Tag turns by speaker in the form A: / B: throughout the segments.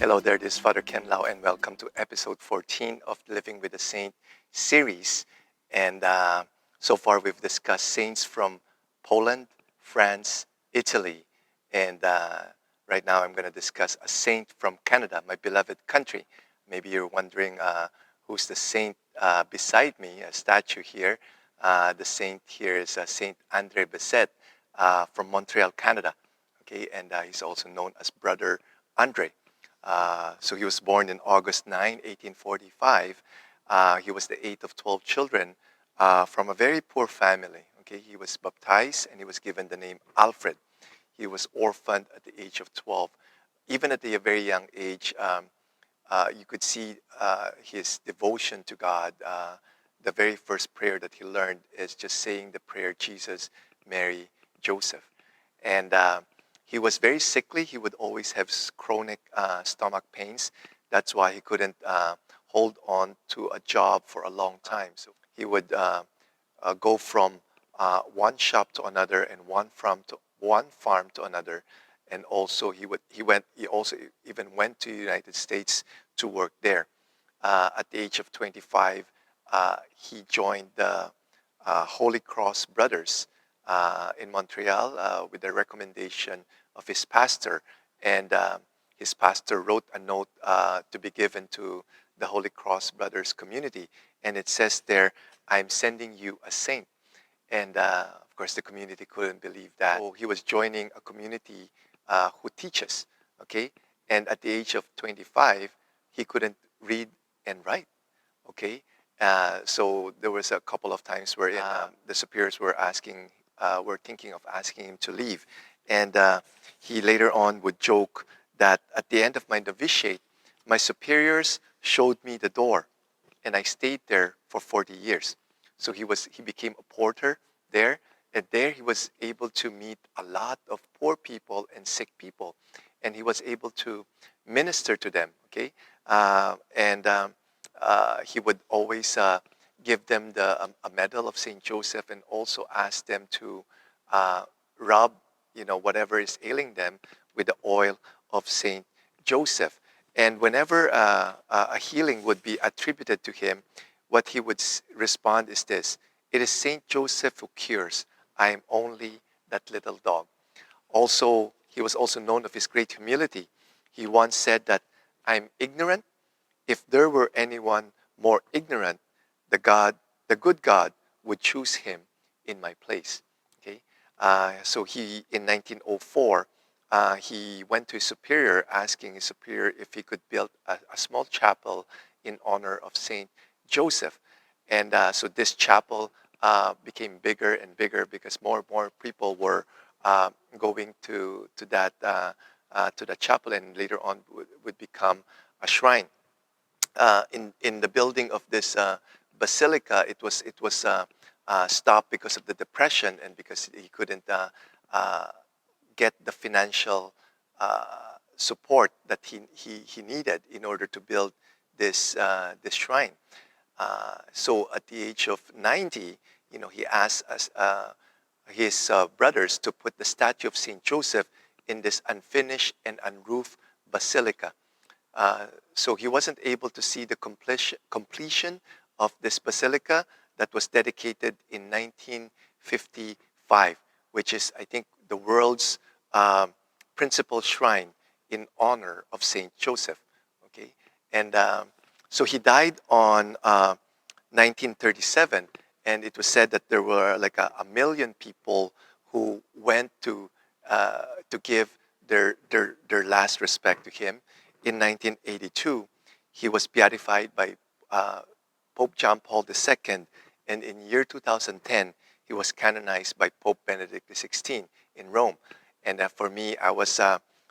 A: Hello there, this is Father Ken Lau, and welcome to episode 14 of Living with a Saint series. And so far, we've discussed saints from Poland, France, Italy, and right now I'm going to discuss a saint from Canada, my beloved country. Maybe you're wondering who's the saint beside me, a statue here. The saint here is Saint Andre Bessette from Montreal, Canada. Okay, and he's also known as Brother Andre. So he was born in August 9, 1845. He was the eighth of 12 children from a very poor family. Okay, he was baptized and he was given the name Alfred. He was orphaned at the age of 12. Even at a very young age, you could see his devotion to God. The very first prayer that he learned is just saying the prayer, Jesus, Mary, Joseph. And he was very sickly. He would always have chronic stomach pains. That's why he couldn't hold on to a job for a long time. So he would go from one shop to another and one farm to another. And also he also even went to the United States to work there. At the age of 25, he joined the Holy Cross Brothers in Montreal with the recommendation of his pastor, and his pastor wrote a note to be given to the Holy Cross Brothers community, and it says there, "I'm sending you a saint." And of course, the community couldn't believe that. So he was joining a community who teaches, okay? And at the age of 25, he couldn't read and write, okay? So there was a couple of times where the superiors were thinking of asking him to leave. And he later on would joke that at the end of my novitiate, my superiors showed me the door, and I stayed there for 40 years. So he became a porter there, and there he was able to meet a lot of poor people and sick people, and he was able to minister to them, okay? He would always give them a medal of St. Joseph and also ask them to rub whatever is ailing them with the oil of St. Joseph. And whenever a healing would be attributed to him, what he would respond is this: "It is St. Joseph who cures. I am only that little dog." Also, he was also known of his great humility. He once said that, "I'm ignorant. If there were anyone more ignorant, the good God would choose him in my place." Okay, so in 1904, he went to his superior, asking his superior if he could build a small chapel in honor of Saint Joseph, and so this chapel became bigger and bigger because more and more people were going to that chapel, and later on would become a shrine. In the building of this basilica, it was stopped because of the depression and because he couldn't get the financial support that he needed in order to build this shrine. So at the age of 90, he asked his brothers to put the statue of Saint Joseph in this unfinished and unroofed basilica. So he wasn't able to see the completion of this basilica that was dedicated in 1955, which is, I think, the world's principal shrine in honor of Saint Joseph. Okay, and so he died on 1937, and it was said that there were like a million people who went to give their last respect to him. In 1982, he was beatified by Pope John Paul II, and in year 2010, he was canonized by Pope Benedict XVI in Rome. And for me, I was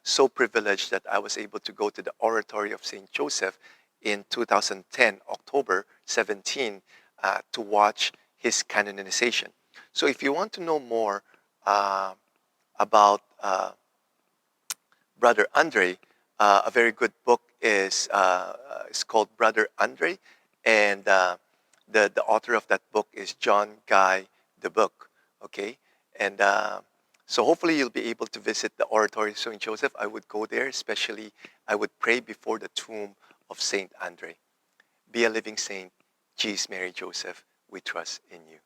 A: so privileged that I was able to go to the Oratory of St. Joseph in 2010, October 17, to watch his canonization. So if you want to know more about Brother Andre, a very good book is called Brother Andre, and the author of that book is John Guy the Book. Okay, and So hopefully you'll be able to visit the Oratory of St. Joseph. I would go there, especially I would pray before the tomb of St. Andre. Be a living saint. Jesus, Mary, Joseph, we trust in you.